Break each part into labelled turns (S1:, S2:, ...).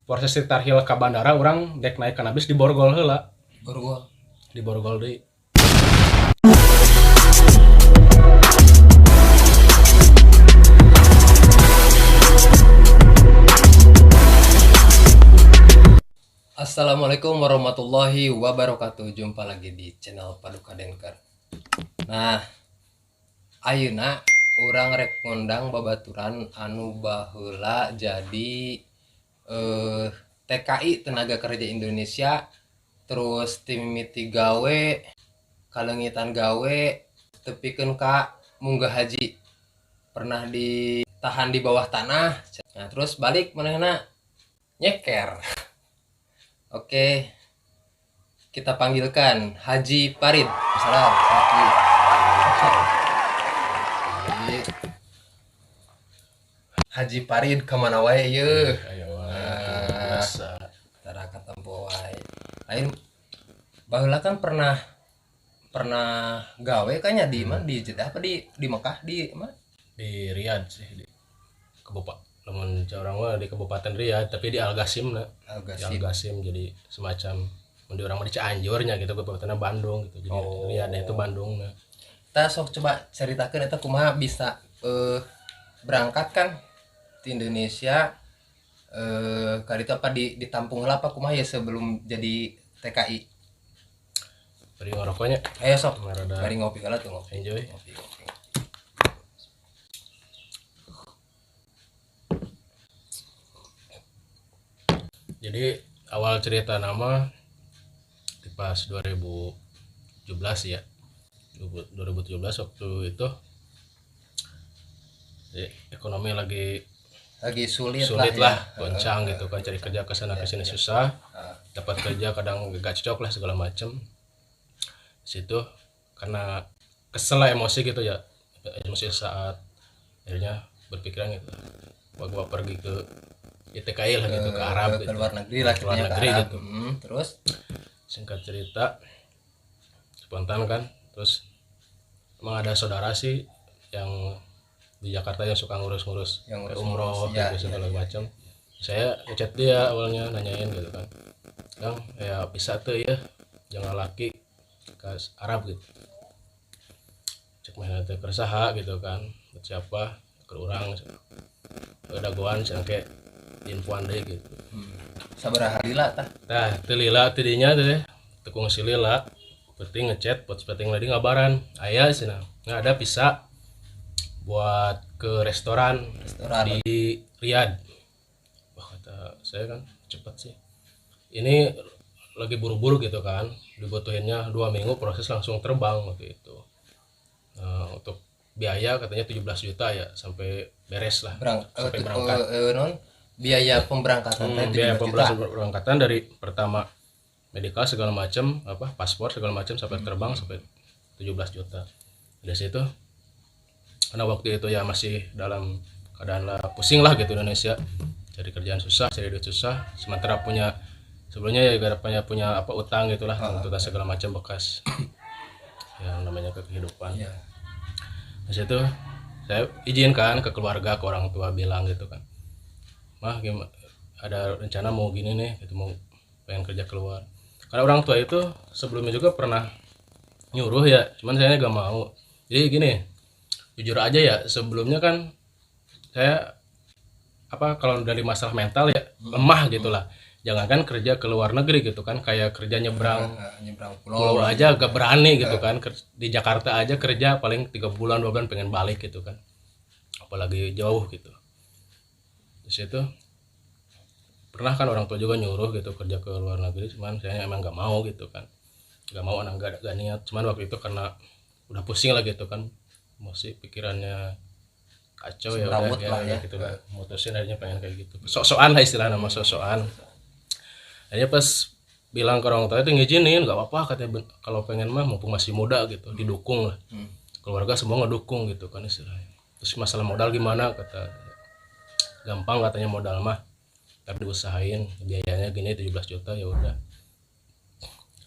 S1: proses tarhil ke bandara orang dek naik kana bis di Borgol heula.
S2: Borgol.
S1: Di Borgol deui.
S2: Assalamualaikum warahmatullahi wabarakatuh. Jumpa lagi di channel Paduka Denker. Nah, ayeuna urang rek ngundang babaturan anu baheula jadi TKI Tenaga Kerja Indonesia, terus timiti gawe kalengitan gawe tepikeun ka munggah haji, pernah ditahan di bawah tanah. Nah, terus balik manehna nyeker. Oke, kita panggilkan Haji Parid. Salam, Haji. Haji Parid kemana wae ye?
S1: Ayo biasa.
S2: Tara katempo wae. Lain baheula kan pernah gawe kayaknya di mana, di Jeddah apa di Mekah, di mana?
S1: Di Riyadh sih, di Kabupaten lamun orang mah di Kabupaten Riyadh, tapi di Al Qasim nah. Di Al Qasim jadi semacam mun orang mah di Cianjurnya gitu, Kabupaten Bandung gitu. Jadi Riyadh itu Bandung nah.
S2: Kita sok coba ceritakeun eta kumaha bisa berangkat kan di Indonesia, kali itu apa ditampung heula apa kumaha ya sebelum jadi TKI.
S1: Beri ngerokoknya.
S2: Ayo sok,
S1: Marada.
S2: bari ngopi heula tuh, ngopi.
S1: Enjoy.
S2: Ngopi.
S1: Jadi awal cerita nama di pas 2017 ya. 2017 waktu itu ekonomi lagi
S2: Sulit
S1: lah, goncang gitu kan, cari kerja ke sana ke sini susah, dapat kerja kadang gak cocok lah segala macem. Situ karena kesel lah, emosi gitu ya, emosi saat akhirnya berpikiran gitu, gua pergi ke TKI lah gitu, ke Arab gitu,
S2: ke luar negeri lah,
S1: ke luar negeri gitu.
S2: Terus
S1: Singkat cerita spontan kan, terus emang ada saudara sih yang di Jakarta yang suka ngurus kayak umroh
S2: ya,
S1: gitu segala macam. Saya ngechat dia awalnya, nanyain gitu kan, Kang ya bisa tuh ya jangan laki ke Arab gitu, cek mana teh kersaha gitu kan, siapa ke urang dagoan sangke infoan deh gitu.
S2: sabaraha lila tah?
S1: Nah teu lila teu dinya teh tekung si lila penting ngechat buat penting lagi ngabaran aya cenah nggak ada bisa buat ke restoran di Riyadh. Wah kata saya kan cepet sih, ini lagi buru-buru gitu kan, dibutuhinnya 2 minggu proses langsung terbang waktu itu. Nah, untuk biaya katanya 17 juta ya sampai beres lah, sampai berangkat.
S2: Biaya pemberangkatan
S1: Biaya pemberangkatan dari pertama medical segala macam, apa paspor segala macam sampai terbang sampai 17 juta. Dari situ karena waktu itu ya masih dalam keadaan lah pusing lah gitu Indonesia, cari kerjaan susah, cari duit susah, sementara sebelumnya ya gak punya apa utang gitulah, tuntutan segala macam bekas yang namanya kehidupan. Di situ saya izinkan ke keluarga, ke orang tua, bilang gitu kan, mah gimana, ada rencana mau gini nih gitu, mau pengen kerja keluar. Karena orang tua itu sebelumnya juga pernah nyuruh ya, cuman saya gak mau. Jadi gini, jujur aja ya, sebelumnya kan saya apa kalau dari masalah mental ya lemah gitulah. Jangankan kerja ke luar negeri gitu kan, kayak kerja nyebrang pulau aja gak berani gitu kan. Di Jakarta aja kerja paling 3 bulan 2 bulan pengen balik gitu kan, apalagi jauh gitu. Di situ pernah kan orang tua juga nyuruh gitu kerja ke luar negeri, cuman saya emang gak mau gitu kan, gak mau, anak gak niat. Cuman waktu itu karena udah pusing lah gitu kan, emosi pikirannya kacau ya udah ya gitu lah, mutusin akhirnya pengen kayak gitu, sok-sokan lah istilah nama, sok-sokan. Akhirnya pas bilang ke orang tua itu ngizinin, gak apa-apa katanya, kalau pengen mah mumpung masih muda gitu, didukung lah, keluarga semua ngedukung gitu kan istilahnya. Terus masalah modal gimana, kata gampang katanya modal mah, tapi diusahain, biayanya gini 17 juta ya udah.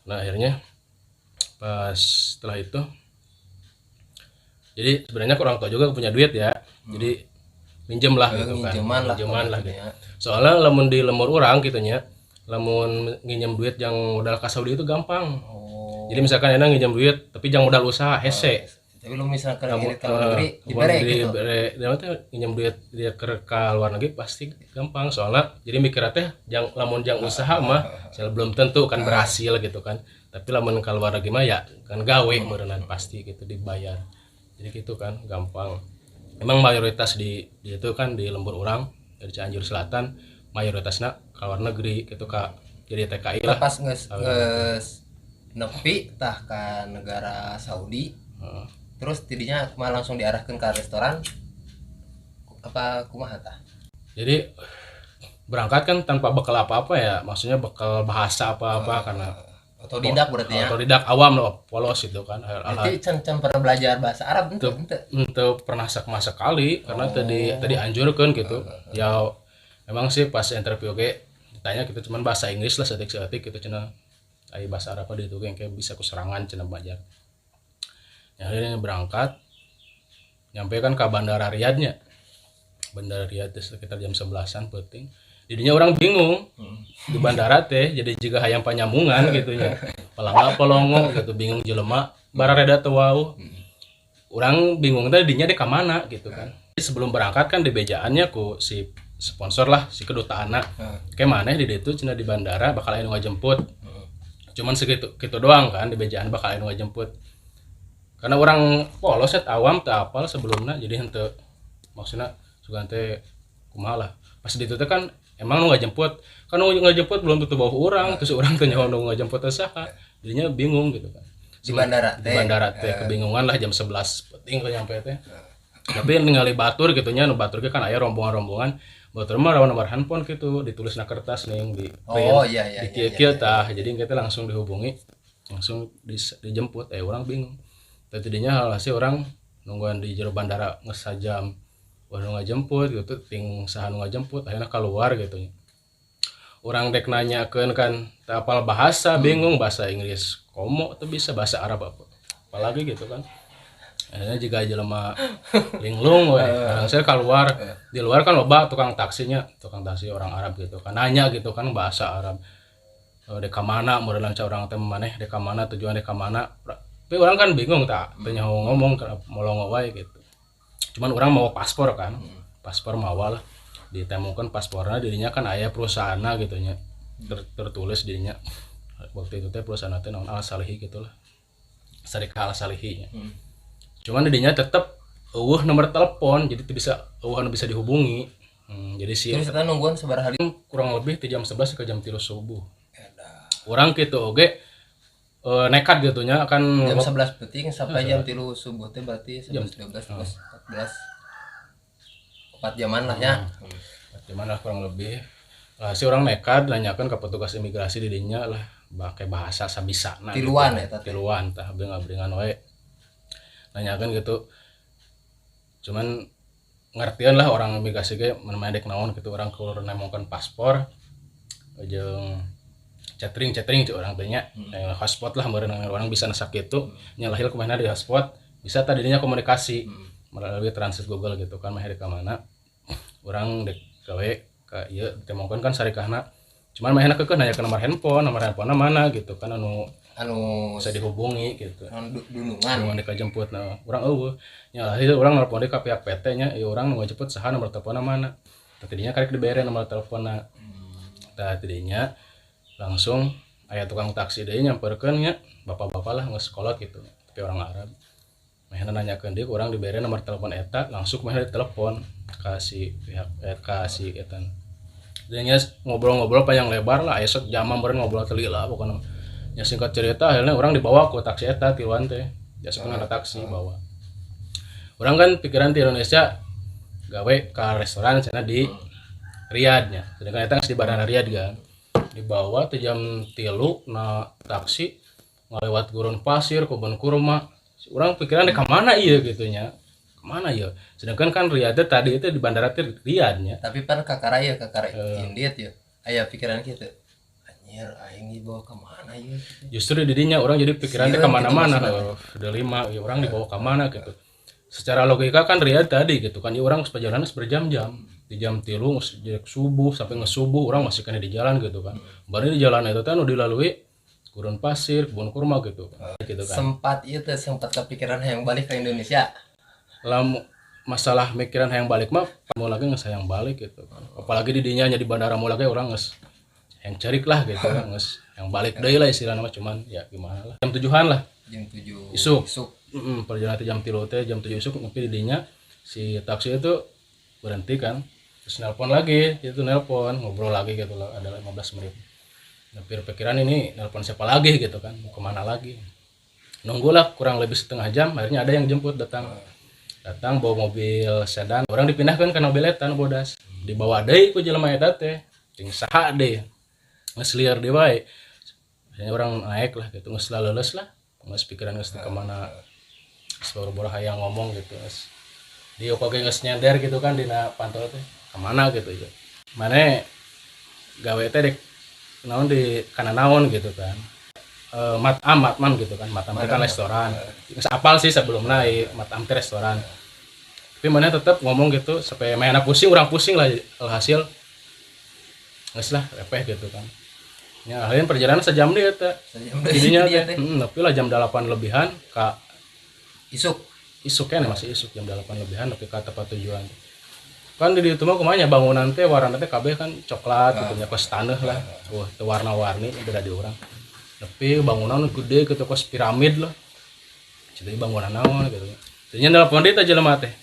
S1: Nah akhirnya pas setelah itu, jadi sebenarnya orang tua juga punya duit ya, jadi minjem lah gitu kan,
S2: minjeman lah
S1: gitu. Soalnya lamun di lemur orang gitunya, lamun nginjem duit yang modal ka Saudi itu gampang. Jadi misalkan enak nginjem duit tapi jangan modal usaha hese.
S2: Tapi lu misalkan ngirit ke luar negeri dibere gitu.
S1: Dia teh nginjem duit dia ke luar negeri pasti gampang soalnya jadi mikir teh lamun jang usaha mah belum tentu kan berhasil gitu kan. Tapi lamun ke luar negeri mah ya kan gawe meureunna pasti gitu dibayar. Jadi gitu kan gampang. Emang mayoritas di itu kan di lembur orang dari Cianjur Selatan mayoritasnya ke luar negeri gitu Kak. Jadi TKI lah.
S2: Pas geus nepi tah ka negara Saudi. Terus tidinya kumaha langsung diarahkan ke restoran apa kumaha tah?
S1: Jadi berangkat kan tanpa bekal apa-apa ya, maksudnya bekal bahasa apa-apa karena
S2: otodidak berarti ya.
S1: Otodidak awam loh, polos itu kan.
S2: Berarti can pernah belajar bahasa Arab ente?
S1: Pernah sama sekali karena tadi anjurkan gitu. Ya emang sih pas interview ge ditanya gitu cuman bahasa Inggris lah setik-setik gitu cenah. Ai bahasa Arab di itu kayak bisa kuserangan cenah belajar. Ya akhirnya berangkat nyampe kan ke Bandara Riyadnya. Bandara Riyadh sekitar jam 11-an penting. Jadinya orang bingung di bandara teh jadi juga hayang panyambungan gitu nya. Palangga polongo gitu bingung jelema barareda teu wau. Orang bingung teh dinya di ka mana gitu kan. Sebelum berangkat kan dibejaannya ku si sponsor lah si kedutaanna. Kayak maneh di ditu cenah di bandara bakal aya nu ngajemput. Cuman segitu gitu doang kan di bejaan bakal aya nu ngajemput. Karena orang polos awam teu apal sebelumnya jadi henteu maksudna sugan teh kumaha lah. Pas di ditu teh kan emang nu ngajemput kan nu ngajemput belum tentu bawa orang terus orang teh nyaho nu ngajemput teh saha jadinya bingung gitu kan
S2: di bandara
S1: teh kebingungan lah jam 11 penting nyampe teh tapi ningali batur gitu nya nu batur ge kan aya rombongan batur mah rawan nomor handphone gitu ditulisna kertas ning di
S2: iya
S1: di kieu tah jadi kita langsung dihubungi langsung dijemput orang bingung teh tidinya halasih orang nungguan di jero bandara geus sajam baru ngajemput gitu ting saha nu ngajemput akhirnya keluar gitu orang dek nanyakeun kan teu apal bahasa bingung bahasa Inggris komo teu bisa bahasa Arab apalagi gitu kan akhirnya jika jelema linglung we saya keluar di luar kan loba tukang taksi orang Arab gitu kan nanya gitu kan bahasa Arab dek ka mana meureun lancar urang teh maneh dek ka mana tujuan dek ka mana tapi orang kan bingung tak teu nyaho ngomong molongo wae gitu cuman orang mau paspor kan paspor mawa lah ditemukan paspornya dirinya kan aya perusahaanna gitu nya tertulis dirinya waktu itu teh perusahaan teh naon Al Salihi gitulah Syarikat Al Salihi nya cuman dirinya tetep eueuh nomor telepon jadi teu bisa eueuh bisa dihubungi jadi si
S2: terus kita nungguan sabaraha hari
S1: kurang lebih di jam 11 ke jam 3 subuh orang gitu oge nekat gitu nya akan
S2: jam 11 penting sampai jam 3 subuh teh berarti 11 12 13 4 jaman lah ya.
S1: 4 jaman lah kurang lebih. Lah si orang nekat nanyakan ke petugas imigrasi di dinya lah pakai bahasa sabisana.
S2: Tiluan
S1: gitu. Tiluan tah bringan we. Nanyakan gitu. Cuman ngertian lah orang imigrasi ge mun dek naon gitu orang keluar nemongkeun paspor jeung chatting cik orang teh nya hotspot lah meureun orang bisa nasak kitu nya lahir kumaha di hotspot bisa tadinya komunikasi melalui transit Google gitu kan mah ka mana orang dek gawe ka ieu ditemongkeun kan sarikahna cuman mah enak nanya ke nomor handphone mana gitu kan anu bisa dihubungi gitu dulungan dek jemput nah urang eueuh nya lahir urang nelpon deui ka pihak PT nya ieu urang nu ngajemput saha nomor teleponna mana tadinya karek dibere nomor teleponna tah tadinya langsung aya tukang taksi deui nyamperkeun nya bapak-bapak lah geus sekolah gitu tapi orang Arab mah nanyakeun deui urang dibere nomor telepon eta langsung mah ditelepon ka si pihak ka si eta nya ngobrol-ngobrol panjang lebar lah aya sok jam meureun ngobrol teu lila pokona nya singkat cerita akhirnya urang dibawa ku taksi eta tiluan teh jasana ada taksi bawa urang kan pikiran di Indonesia gawe ka restoran cenah di Riyadh nya sedangkan eta di Bandara Riyadh kan dibawa ke jam 3 na taksi ngelewat gurun pasir kebun kurma orang pikiran di kemana iya gitunya kemana ya sedangkan kan Riyadh tadi itu di bandara Riyadhnya
S2: tapi pan kakara indit ya aya pikiran gitu anjir aing dibawa kemana ya
S1: justru di dinya orang jadi pikiran di kemana-mana udah 5 ya orang dibawa kemana gitu secara logika kan Riyadh tadi gitu kan, ya orang perjalanan berjam-jam di jam 3 sejak subuh sampai ngesubuh orang masih kena di jalan gitu kan. Baru di jalan itu kan udah dilalui gurun pasir, kebun kurma gitu kan. Gitu kan.
S2: Sempat kepikiran yang balik ke Indonesia.
S1: Lalu masalah mikiran yang balik mah mau lagi ngesayang balik gitu kan. Apalagi di dinya di bandara mau lagi orang yang cerik lah gitu kan, yang balik deui lah istilahnya mah, cuman ya gimana lah. Jam 7-an lah.
S2: Jam 7
S1: Isuk. Perjalanan jam 3 teh jam 7 isuk, tapi di dinya si taksi itu berhenti kan. Terus nelpon lagi, ngobrol lagi gitu lah, ada 15 menit. Tapi pikiran ini nelpon siapa lagi gitu kan, mau kemana lagi. Nunggulah kurang lebih setengah jam, akhirnya ada yang jemput datang bawa mobil sedan, orang dipindahkan ke mobil etan bodas, dibawa deui ku jelema eta teh ting saha deh ngesliar deui wae. Akhirnya orang naik lah gitu, geus leuleus lah, geus pikiran geus ke mana, boro-boro hayang ngomong gitu, geus di oke geus nyender gitu kan dina pantol teh kemana gitu ya, mana gawe teh dek naon di kana naon gitu kan. Mat'am gitu kan, Mat'am teh kan restoran, geus apal sih sebelum naik Mat'am teh restoran, tapi mana tetap ngomong gitu sampai mainnya pusing, orang pusing lah alhasil geus lah repeh gitu kan. Ya akhirnya perjalanan sejam deh eta. Jadinya tapi lah jam 8 lebihan ka isuk kan masih isuk jam 8 lebihan tapi ka tempat tujuan. Kan di ditu mah kumaha bangunan teh warna teh kabeh kan coklat gitu nya kos taneuh lah. Wah, teu warna-warni beda di urang. Tapi bangunan gede gitu kos piramid lah. Jadi bangunan naon gitu. Tanya nelpon deui teh jelema teh.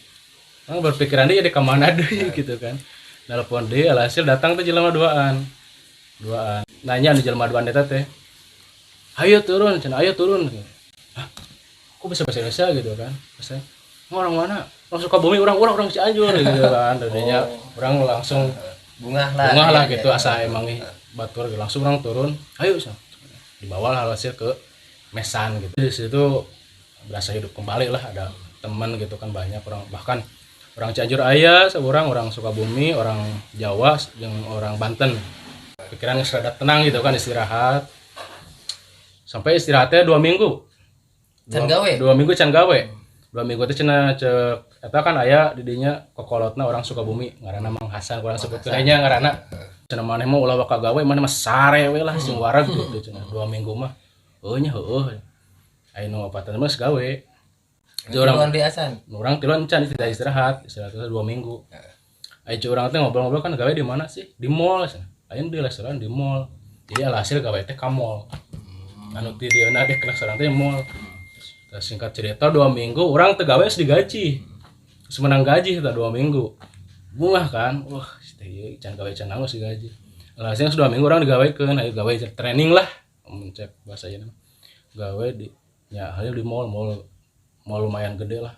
S1: Nah, berpikiran dia di ka mana deui gitu kan. Nelpon deui alhasil datang teh jelema duaan. Nanya di jelema duaan eta teh. Ayo turun, cenah ayo turun. Hah? Kok bisa bahasa Indonesia gitu kan? Bahasa orang mana? Orang Sukabumi, orang Cianjur gitu kan. Tadinya orang langsung
S2: bunga
S1: lah gitu asa emang batur gitu. Langsung orang turun. Ayo dibawa lah hasil ke Mesan gitu. Di situ berasa hidup kembali lah, ada teman gitu kan banyak orang, bahkan orang Cianjur aya seorang, orang Sukabumi, orang Jawa, yang orang Banten. Pikiran rada tenang gitu kan, istirahat. Sampai istirahatnya 2 minggu. 2 minggu can gawe. 2 minggu teh cenah cek eta kan aya di dinya kokolotna orang Sukabumi, ngaranna Mang Hasan, urang sebutkeun nya ngaranna. Cenah maneh mah ulah waka gawe, maneh mah sare we lah sing wareg gitu cenah. 2 minggu mah heuh nya heueuh. Aya nu opatan mah gawe.
S2: Urang di Asan.
S1: Urang tiluan can istirahat 2 minggu. Aya urang teh ngobrol-ngobrol kan gawe di mana sih? Di mall cenah. Ayeuna di restoran di mall. Jadi alhasil gawe teh ka mall. Anu ti dieuna deh ke restoran teh mall. Singkat cerita 2 minggu orang teu gawe digaji. Semenang gaji eta 2 minggu. Bunga kan. Wah, teh can gawe can naon digaji. Alhasil 2 minggu orang digawekeun, aya gawe training lah. Mencek bahasa ieu. Gawe di nya halil di mall lumayan gede lah.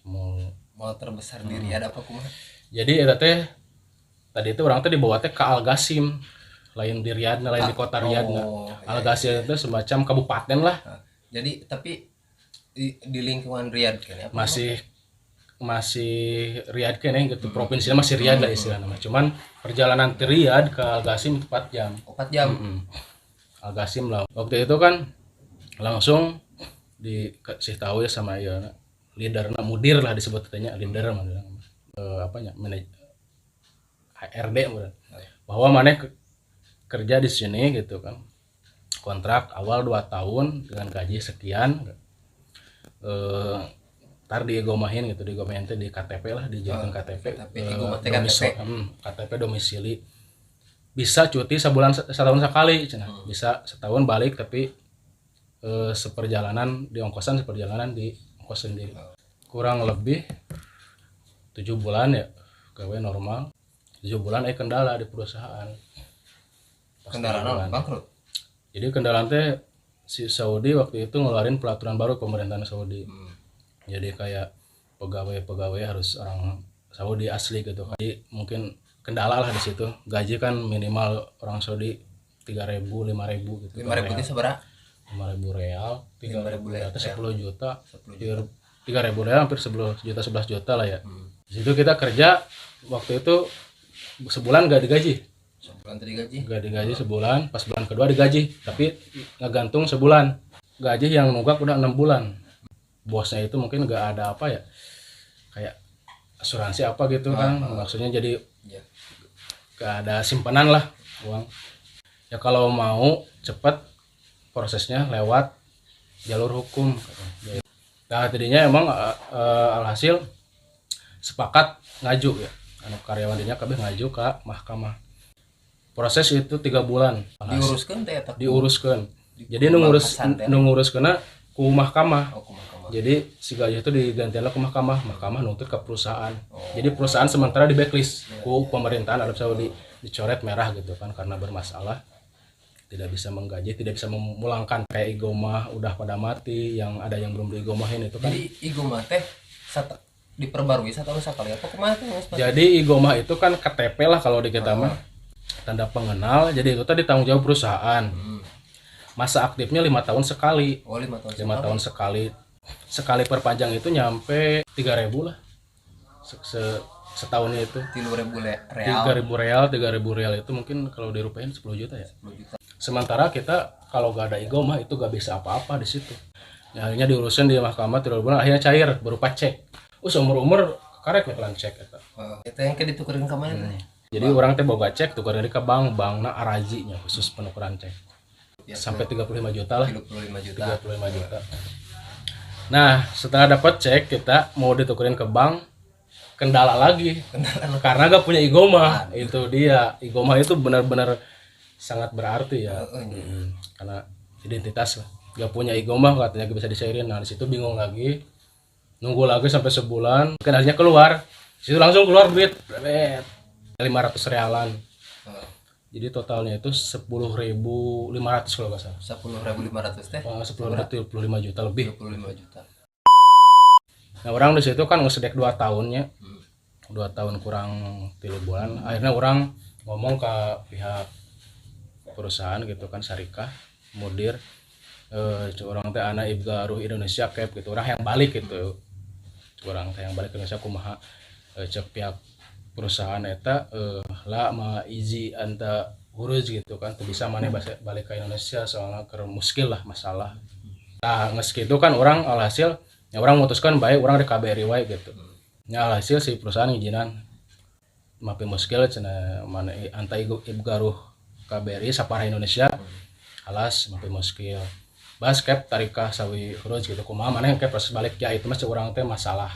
S2: Mall terbesar di Riyadh apa kumaha?
S1: Jadi eta teh tadi itu orang teh dibawa teh ke Al Ghasim, lain di Riyadh, lain di kota Riyadh. Al Ghasim itu semacam kabupaten lah.
S2: Jadi tapi di lingkungan Riyadh kan ya?
S1: Masih Riyadh kan ya gitu, provinsinya masih Riyadh lah istilahnya. Cuman perjalanan ke Riyadh ke Al Ghasim 4 jam.
S2: 4 jam.
S1: Al Ghasim lah. Waktu itu kan langsung dikasih tahu ya sama ya leaderna, mudir lah disebut katanya, leader apanya HRD bahwa maneh kerja di sini gitu kan, kontrak awal 2 tahun dengan gaji sekian, ntar digomahin gitu, digomahin teh di KTP lah, dijadikan KTP, KTP domisili, bisa cuti setahun sekali, bisa setahun balik tapi seperjalanan di ongkosan di ongkos sendiri. Kurang lebih 7 bulan ya gawe normal. 7 bulan kendala di perusahaan.
S2: Kendala bangkrut.
S1: Jadi kendala teh si Saudi waktu itu ngeluarin peraturan baru pemerintahan Saudi. Jadi kayak pegawai harus orang Saudi asli gitu. Jadi mungkin kendala lah di situ. Gaji kan minimal orang Saudi 3.000, 5.000 gitu.
S2: 5.000 itu seberapa?
S1: 5.000 real,
S2: 5.000 real
S1: itu 10 juta. 3.000 real hampir 11 juta lah ya. Di situ kita kerja waktu itu sebulan gak digaji. Gak digaji sebulan, pas bulan kedua digaji, tapi ngegantung sebulan. Gaji yang nunggak udah 6 bulan. bosnya itu mungkin nggak ada apa ya, kayak asuransi apa gitu kan, maksudnya jadi
S2: Ya.
S1: gak ada simpanan lah uang. Ya kalau mau cepet prosesnya lewat jalur hukum. Nah tadinya emang alhasil sepakat ngaju ya, anu karyawan dinya kabeh ngaju ke mahkamah. Proses itu 3 bulan
S2: Diuruskan teh eta.
S1: diuruskan. Jadi nungurus kena ku mahkamah.
S2: Oh, ku mahkamah.
S1: Jadi si gajah itu digantian ke mahkamah nuntut ke perusahaan. Jadi perusahaan sementara di blacklist ku pemerintahan Arab Saudi, dicoret merah gitu kan karena bermasalah, tidak bisa menggaji, tidak bisa memulangkan. Kayak igomah udah pada mati, yang ada yang belum diigomahin itu kan.
S2: Jadi igomah teh diperbarui satu sekali apa kumaha teh?
S1: Jadi igomah itu kan KTP lah kalau di kita mah, tanda pengenal. Jadi itu tadi tanggung jawab perusahaan. Masa aktifnya 5 tahun sekali.
S2: Oh, 5 tahun.
S1: 5 tahun sekali. Sekali perpanjang itu nyampe 3.000 lah. Setahunnya itu
S2: 3.000 real.
S1: 3.000 real itu mungkin kalau dirupiahin 10 juta ya.
S2: 10 juta.
S1: Sementara kita kalau gak ada igomah itu gak bisa apa-apa di situ. Ya, akhirnya diurusin di mahkamah 3 bulan, akhirnya cair berupa cek. Seumur-umur karek pelan cek eta.
S2: Eta yang ke ditukerin ka mana teh?
S1: Jadi orang teh boga cek tukerin ke bankna Arazi nya khusus penukaran cek. Sampai 35 juta lah.
S2: 35 juta.
S1: 35 juta. Nah, setelah dapat cek kita mau ditukerin ke bank, kendala lagi. Karena gak punya igomah. Itu dia. Igomah itu benar-benar sangat berarti ya. Karena identitas lah. Gak punya igomah katanya gak bisa disairin. Nah, di situ bingung lagi. Nunggu lagi sampai sebulan, kan akhirnya keluar. Di situ langsung keluar duit 500 realan. Jadi totalnya itu 10.500 kalau nggak salah.
S2: 10.500 teh.
S1: 10.25 juta lebih.
S2: 25 juta.
S1: Nah orang di situ kan ngesedek 2 tahunnya, 2 tahun kurang 3 bulan. Akhirnya orang ngomong ke pihak perusahaan gitu kan, Syarikah, mudir, orang teh anak Ibga Ruh Indonesia Cap gitu, orang yang balik gitu, orang teh yang balik ke Indonesia kumaha, cek pihak perusahaan eta lah ma izi anta urus gitu kan, tuh bisa mana balik ke Indonesia soalnya keur muskil lah masalah. Nah nges gitu kan orang alhasil ya orang memutuskan baik orang di KBRI wae gitu. Ya alhasil si perusahaan ngijinan mapi muskil cenah mana anta Ibgaruh KBRI Sapara Indonesia. Alas mapi muskil. Bas Cap tarikah sawi urus gitu kumaha maneh Cap proses balik ya itu mah urang teh masalah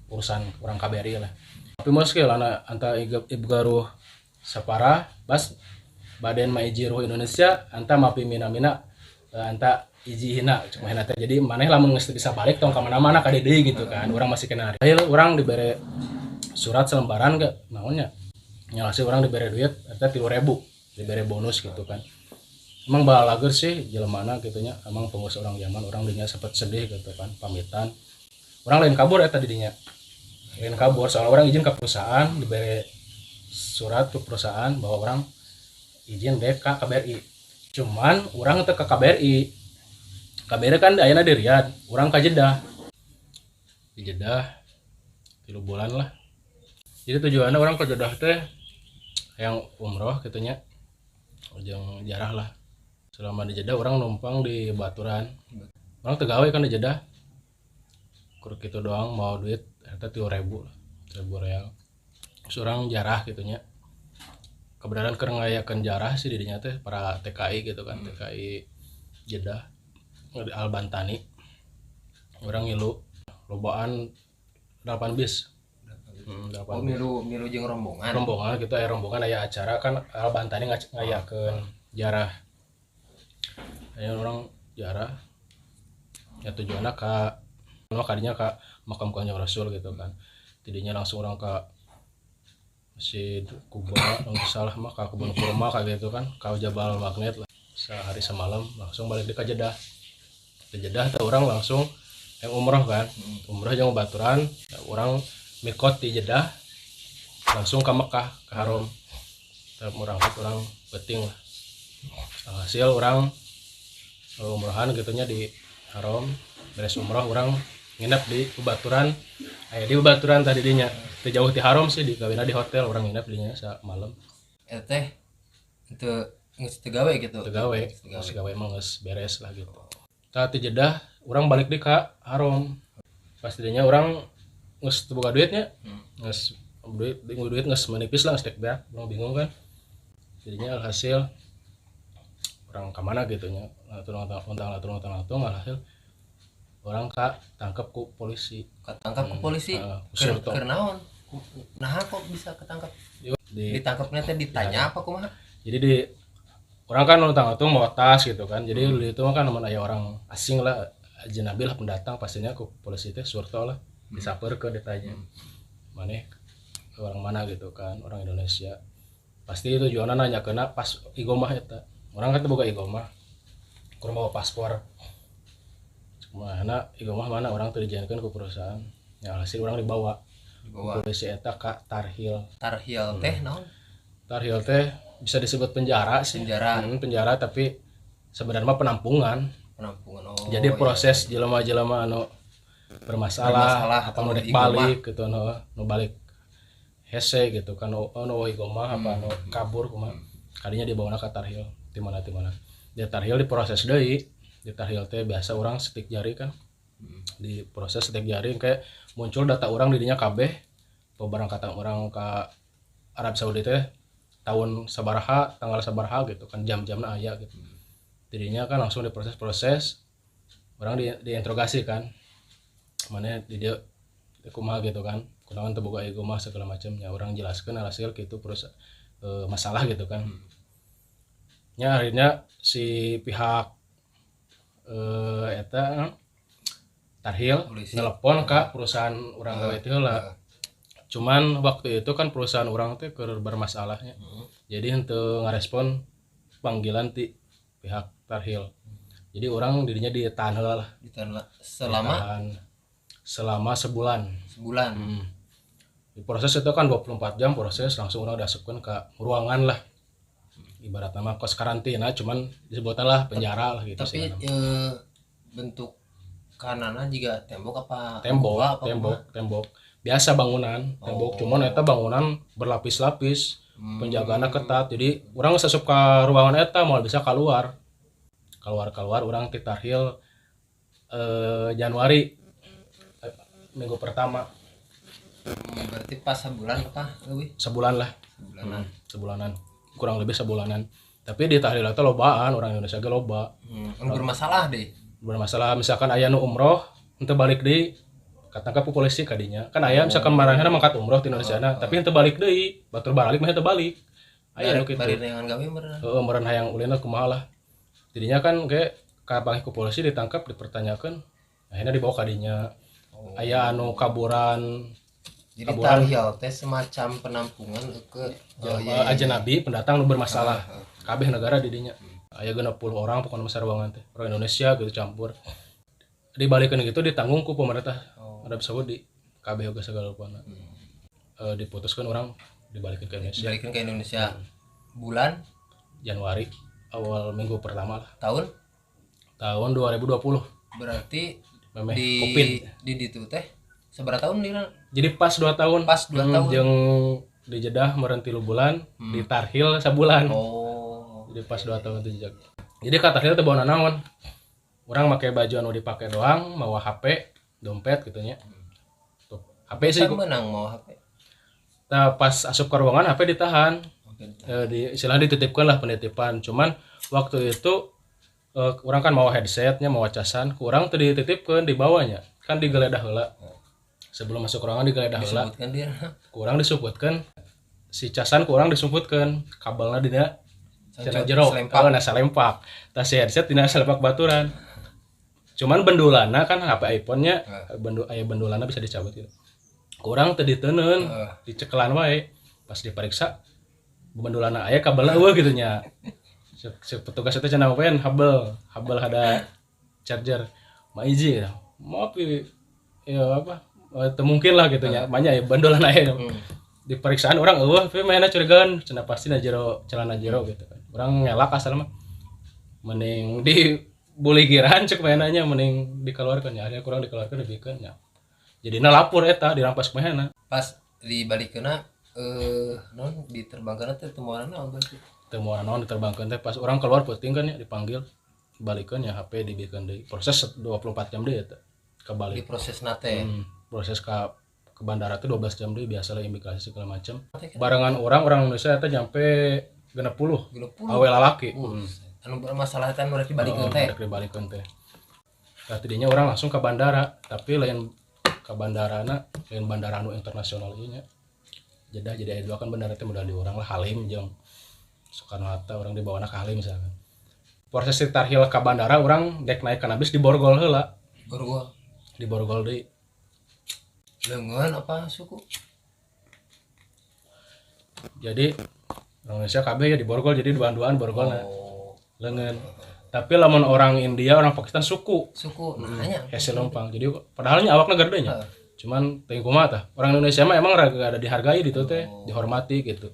S1: urusan orang KBRI lah. Tapi muskil anta Ibgaruh Sapara bas Baden Maiji Ruh Indonesia anta mapi mina-mina anta iji hina cuma hina teh jadi maneh lamun geus bisa balik tong ka mana-mana ka deui gitu kan urang masih kena hari urang dibere surat selembaran ke naonnya nyalasi urang dibere duit eta 3.000 dibere bonus gitu kan emang balager sih jelemana gitunya emang pengusaha orang Yaman orang dinya sempat sedih gitu kan pamitan orang lain kabur eta didinya lain kabur soalnya orang izin ke perusahaan diberi surat ke perusahaan bahwa orang izin dek ke KBRI cuman orang itu ke KBRI kan ayeuna di Riyadh orang ke Jeddah di Jeddah 3 bulan lah jadi tujuannya orang ke Jeddah teh yang umroh gitunya ujung jarah lah selama di Jeddah orang numpang di Baturan orang tegawe kan di Jeddah kurang gitu doang mau duit eta 3.000 real seorang jarah gitunya kebenaran keur ngayakeun jarah sih didinya teh para TKI gitu kan TKI Jeddah Al-Bantani orang ngilu lobaan 8 bis 8
S2: milu jeung
S1: rombongan gitu rombongan aya acara kan Al-Bantani ngayakeun jarah aya orang jarah ya tujuanna ka kadinya ka makam Kanjeng Rasul gitu kan tidinya langsung orang ke Masjid Kuba yang salah mah ke kebun kurma kayak gitu kan ke Jabal Magnet lah sehari semalam langsung balik di Jeddah di Jeddah tuh orang langsung yang umroh kan umroh jeung baturan orang mikot di Jeddah langsung ke Mekah ke Haram orang beting lah hasil orang umrohan gitunya di Haram beres umroh orang nginep di Bebaturan di Bebaturan tadi dinya teu jauh di Haram sih di gawena di hotel orang nginep dinya semalam
S2: teh itu geus tegawe gitu
S1: tegawe emang geus beres lah gitu saat di Jeddah orang balik di ka Harom pastinya orang nges buka duitnya nges duit nges menipis lah nges tek beak orang bingung kan jadinya alhasil orang kemana gitunya latung alhasil orang ka tangkap ku polisi
S2: ketangkap ke polisi
S1: Surto.
S2: keur naon nah kok bisa ketangkap ditangkapnya teh ditanya apa kumaha
S1: jadi di orang kan latung mau tas gitu kan jadi di itu kan namanya aya orang asing lah ajnabi lah pendatang pastinya ku polisi teh surto lah disaper ke ditanya maneh orang mana gitu kan orang Indonesia pasti tujuanna nanya kena pas igomah eta orang kan boga igomah kurang bawa paspor mana igomah mana orang tuh dijanjikan ke perusahaan ya hasil orang dibawa polisi eta ka Tarhil
S2: teh naon
S1: Tarhil teh bisa disebut penjara sih penjara tapi sebenarnya mah penampungan
S2: oh,
S1: jadi proses jelema-jelema anu bermasalah apa nu balik gitu nu balik hese gitu kan nu igomah apa nu kabur kumaha kadinya dibawa ka Tarhil di mana di Tarhil diproses deui di Tarhil teh biasa orang setik jari kan di proses setik jari kayak muncul data orang didinya kabeh pemberangkatan orang ke Arab Saudi teh tahun sabaraha tanggal sabaraha gitu kan jam-jamna aya gitu jadinya kan langsung diproses orang diinterogasi kan mana di dia kumaha gitu kan kunaon teu boga igomah segala macamnya orang jelaskeun hasil gitu masalah gitu kan nya akhirnya si pihak eta Tarhil nelpon ke perusahaan orang gawe teh lah cuman waktu itu kan perusahaan orang teh keur bermasalahnya jadi henteu ngarespon panggilan ti pihak Tarhil jadi orang dirinya ditahan heula lah selama sebulan di proses itu kan 24 jam proses langsung orang diasupkeun ke ruangan lah ibarat nama kos karantina cuman disebutan lah penjara lah gitu
S2: tapi bentuk kanana juga tembok
S1: biasa bangunan tembok cuman eta bangunan berlapis-lapis penjagaannya ketat jadi orang sasup ka ruangan eta mau bisa keluar orang ti Tarhil Januari minggu pertama
S2: berarti pas sebulan apa leuwih
S1: sebulanan kurang lebih sebulanan tapi di Tarhil itu lobaan orang Indonesia ge loba bermasalah misalkan aya nu umroh henteu balik deui katangkap ku polisi kadinya kan aya misalkan marahna mangkat umroh di Indonesia tapi henteu balik deui batur balik mah henteu balik aya nu kitu
S2: bari neangan gawe
S1: meureun hayang ulina kumaha lah jadinya kan ge kapanggih ku polisi ditangkap dipertanyakan akhirnya dibawa kadinya aya anu kaburan
S2: jadi Tarhil teh semacam penampungan ke
S1: ajnabi pendatang nu bermasalah kabeh negara di dinya aya 60 orang pokoknya masa ruangan teh orang Indonesia gitu campur dibalikeun gitu ditanggung ku pemerintah Arab Saudi kabeh oge segala rupana diputuskan orang dibalikin ke
S2: Indonesia bulan
S1: Januari awal minggu pertama lah tahun 2020
S2: berarti
S1: memeh
S2: di
S1: Covid
S2: di ditu teh seberapa tahun dina
S1: jadi pas 2 tahun jeung di Jeddah meureun 3 bulan di Tarhil sabulan jadi pas 2 tahun itu jadi ka Tarhil teh bawa naon orang pakai baju anu dipake doang mawa HP dompet gitu nya tuh HP sih
S2: menang mau HP
S1: pas asup ke ruangan HP ditahan istilahnya dititipkan lah penitipan cuman waktu itu orang kan mau headsetnya mau casan kurang tuh dititipkan di bawahnya kan digeledah heula sebelum masuk ruangan digeledah heula kurang disebutkan si casan kurang disebutkan kabelnya dina cenah jero kana salempak tas si headset dina salempak baturan cuman bendulana kan HP iPhone-nya bendulana bisa dicabut gitu kurang teu diteuneun dicekelan wae pas diperiksa bendulana aya kabelna eueuh gitu nya petugas itu cenah pen habel ada charger maiji maaf ya apa teu mungkin lah gitu nya banyak ya bendulana aya di periksaan orang eueuh tapi mainna curigaan cenah pasti na jero celana jero gitu kan orang ngelak asal mah mending di buligiran cek mainannya mending dikeluarkan ya akhirnya kurang dikeluarkan dibikeun nya jadina lapor eta dirampas mainana
S2: pas dibalikeuna non diterbangkeun teh teu moalna naon berarti
S1: teu moalna naon diterbangkeun teh pas orang keluar penting kan ya dipanggil balikan ya HP dibikin deui proses 24 jam deui eta
S2: di
S1: kebalik.
S2: proses nate
S1: Proses ke bandara teh 12 jam deui biasa lah imigrasi segala macam.
S2: Nate kan
S1: Barengan orang Indonesia eta nyampe 60 awe lalaki.
S2: anu bermasalah teh mereka dibalikeun teh
S1: Rek dibalikeun teh. Tah tidinya orang langsung ke bandara, tapi lain ke bandarana lain bandara anu internasional ieu nya. Jeddah jadi aya dua kan bandara teh modal di urang lah Halim jeung Soekarno Hatta orang dibawana ka Halim misalkan. Proses tarhil ka bandara orang dek naik kana bis di Borgol heula.
S2: Borgol
S1: Di Borgol deui.
S2: leungeun apa suku
S1: Jadi orang Indonesia kabeh ya di Borgol jadi duaan-duaan Borgolna.
S2: oh
S1: Leungeun. Tapi lamun orang India, orang Pakistan suku
S2: nanya
S1: hese lempang. Jadi padahal nya awakna gede nya. Cuman teuing kumaha tah. Orang Indonesia mah emang rada dihargai ditu teh, dihormati gitu.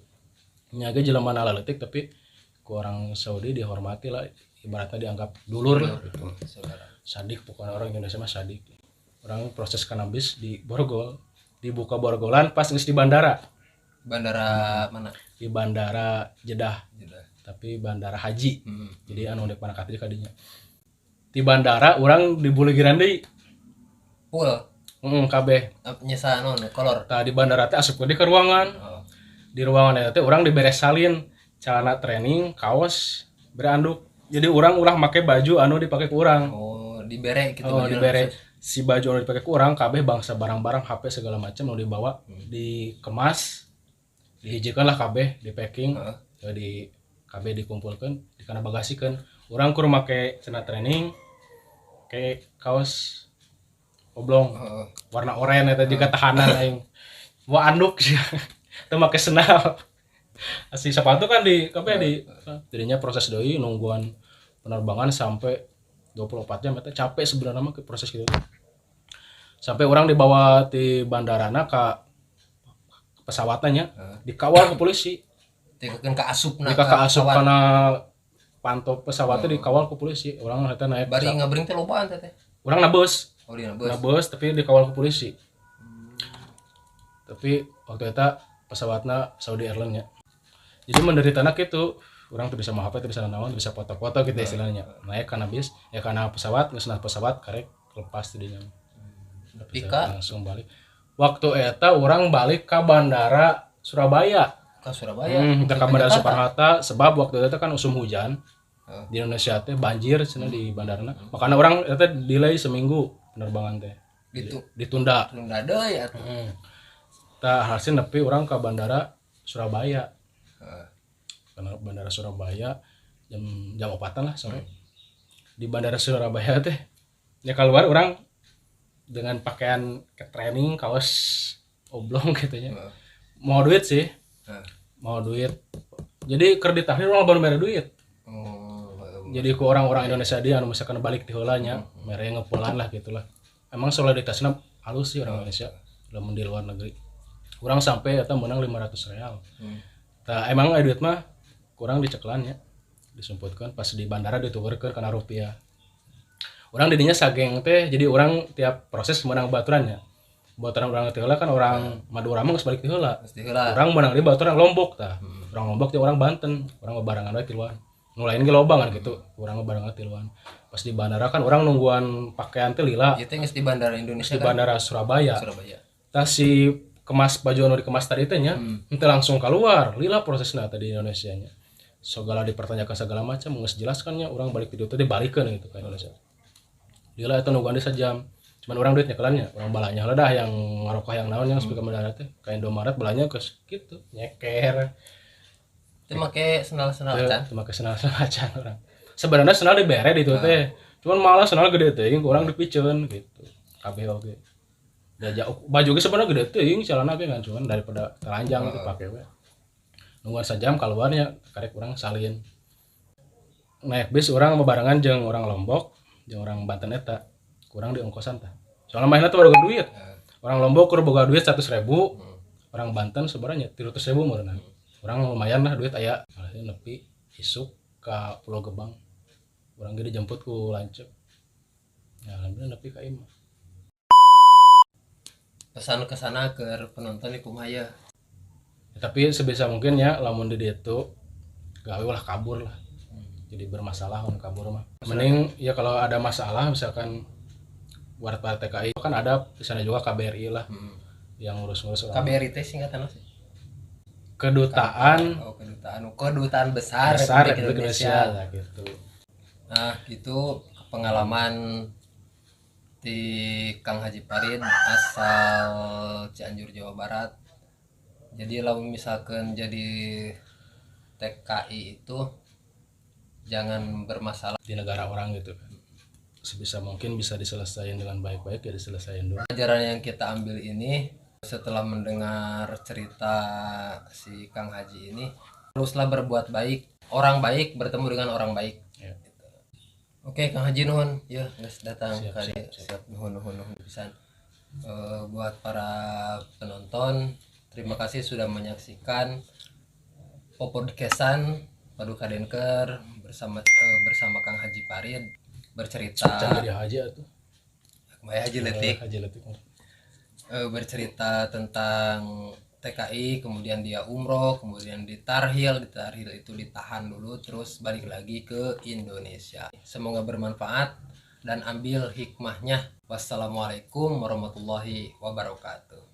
S1: Nya ge jelema leutik tapi ku orang Saudi dihormati lah, ibaratnya dianggap dulur lah gitu.
S2: saudara
S1: Sadik pokoknya orang Indonesia mah sadik. Orang proses kanabis di Borgol, dibuka Borgolan pas geus di bandara.
S2: bandara mana
S1: Di bandara Jeddah,
S2: Jeddah
S1: tapi bandara haji. Jadi anu dek mana katinya kadinya. Di bandara orang dibuligiran deui.
S2: full
S1: Kabeh.
S2: nyesa non kolor
S1: Tah di bandara teh asup di ruangan.
S2: oh
S1: Di ruangan eta teh urang dibere salin, celana training, kaos, beranduk. Jadi urang ulah make baju anu dipake ku urang.
S2: oh dibere gitu
S1: Oh,
S2: baju
S1: dibere
S2: khusus.
S1: si baju anu dipake ku urang kabeh bangsa barang-barang HP segala macam anu dibawa, dikemas, dihijikeun lah kabeh, di packing, di kabeh dikumpulkeun, dikana bagasikeun. Urang kudu make celana training, ke kaos oblong
S2: Heeh.
S1: warna oranye eta juga tahanan aing. Wa anduk sih. Teu make sendal. Asli sepatu kan di kabeh di jadinya proses deui nungguan penerbangan sampai 24 jam eta capek sebenarnya mah ke proses gitu. Sampai orang dibawa di bandarana ka pesawatnya dikawal ke polisi.
S2: Tikeun ka asupna
S1: Jika ka asup kana pantau pesawatnya dikawal ke polisi. Orang eta naik
S2: bari ngabring teh lobaan teh teh
S1: orang nabeus.
S2: oh dina bus
S1: Nabeus tapi dikawal ke polisi. Tapi waktu itu pesawatnya Saudi Airlines nya. Jadi menderita anak itu orang tuh bisa mau HP, tuh bisa naon, bisa foto-foto gitu istilahnya. Naik karena bis, ya karena pesawat, ngesenah pesawat karek lepas tadinya.
S2: Pika
S1: Langsung balik. Waktu eta orang balik ke bandara Surabaya.
S2: ke Surabaya
S1: Kita ke bandara Soekarno Hatta sebab waktu itu kan musim hujan.
S2: Oh.
S1: Di Indonesia teh banjir cenah di bandarana. Makanya orang eta delay seminggu penerbangan teh.
S2: gitu
S1: Ditunda.
S2: tunda deui atuh
S1: Tah hasil nepi orang ke bandara Surabaya.
S2: Heeh.
S1: Karena bandara Surabaya jam 4-an lah sore. Di bandara Surabaya teh ya keluar orang dengan pakaian ke training kaos oblong gitu nya. Mau duit sih. Mau duit. Jadi kredit akhir orang baru mere duit. Jadi ku orang-orang Indonesia dia anu misalkan balik di heula nya mere ngepulan lah gitulah. Emang solidaritasnya halus sih orang Indonesia lamun di luar negeri. Kurang sampai eta menang 500 real. Tah emang aya duit mah kurang diceklan ya. Disumputkeun pas di bandara ditukerkeun kana rupiah. Urang didinya sageng teh jadi orang tiap proses menang baturannya. Baturan urang teh heula kan orang Madura mah geus balik teh heula.
S2: Pasti heula
S1: Urang menang di baturan Lombok tah. Urang Lombok teh orang Banten, urang barengan we tiluan. Nu lain ge loba kan gitu. Urang barengan tiluan. Pas di bandara kan orang nungguan pakaian teh lila
S2: ieu teh geus di bandara Indonesia
S1: di
S2: kan
S1: bandara Surabaya.
S2: Surabaya
S1: Tah si kemas baju anu dikemas tadi teh nya henteu langsung keluar lila prosesna tadi di Indonesia nya segala dipertanyakan segala macam geus jelaskan nya urang balik di dieu teh dibalikeun gitu ka Indonesia lila eta nungguan di sajam cuman urang duit nyekelannya urang balanya heula dah yang ngarokah yang naon yang speaker bandara teh ka Indomaret balanya geus kitu nyeker
S2: teh make sendal-sendal can
S1: teu make senal macan urang sebenarnya senal dibere di dieu teh cuman malah senal gede teuing urang dipiceun gitu kabeh oge baju ge sebenarnya gede teuing celana ge kan cuman daripada telanjang itu pake we. Nungguan sajam keluarnya karek urang salin. Naik bis urang bebarengan jeung urang Lombok, jeung urang Banten eta. Kurang di ongkosan tah. Soalnya mainna tuh boga duit. Urang Lombok kudu boga duit 100.000, urang Banten sebenarnya 300.000 meureunna. Urang lumayan lah duit aya. Nepi isuk ka Pulau Gebang. Urang ge dijemput ku lanceuk. Ya alhamdulillah nepi ka imah.
S2: pesan ke sana ke penonton di kumaha
S1: Ya, tapi sebisa mungkin ya lamun di ditu gawe ulah kabur lah jadi bermasalah mun kabur mah. Mending ya kalau ada masalah misalkan warat-warat TKI kan ada di sana juga KBRI lah yang ngurus-ngurus orang.
S2: KBRI teh singkatan apa sih?
S1: Kedutaan
S2: Kedutaan besar
S1: besar
S2: Republik
S1: Republik
S2: Indonesia.
S1: Indonesia lah gitu.
S2: Nah, gitu pengalaman di Kang Haji Farid asal Cianjur Jawa Barat. Jadi kalau misalkan jadi TKI itu jangan bermasalah.
S1: Di negara orang gitu kan. Sebisa mungkin bisa diselesaikan dengan baik-baik ya diselesaikan dulu.
S2: Pelajaran yang kita ambil ini setelah mendengar cerita si Kang Haji ini, teruslah berbuat baik. Orang baik bertemu dengan orang baik.
S1: Ya.
S2: Gitu. Oke, Kang Haji nuhun, ya guys datang kali
S1: Siap.
S2: nuhun pisan. Buat para penonton, terima kasih sudah menyaksikan podcastan Paduka Denker bersama Kang Haji Farid bercerita.
S1: Can jadi haji atuh.
S2: Haji Letik.
S1: Haji Letik.
S2: Bercerita tentang TKI, kemudian dia umroh, kemudian di Tarhil itu ditahan dulu, terus balik lagi ke Indonesia. Semoga bermanfaat dan ambil hikmahnya. Wassalamualaikum warahmatullahi wabarakatuh.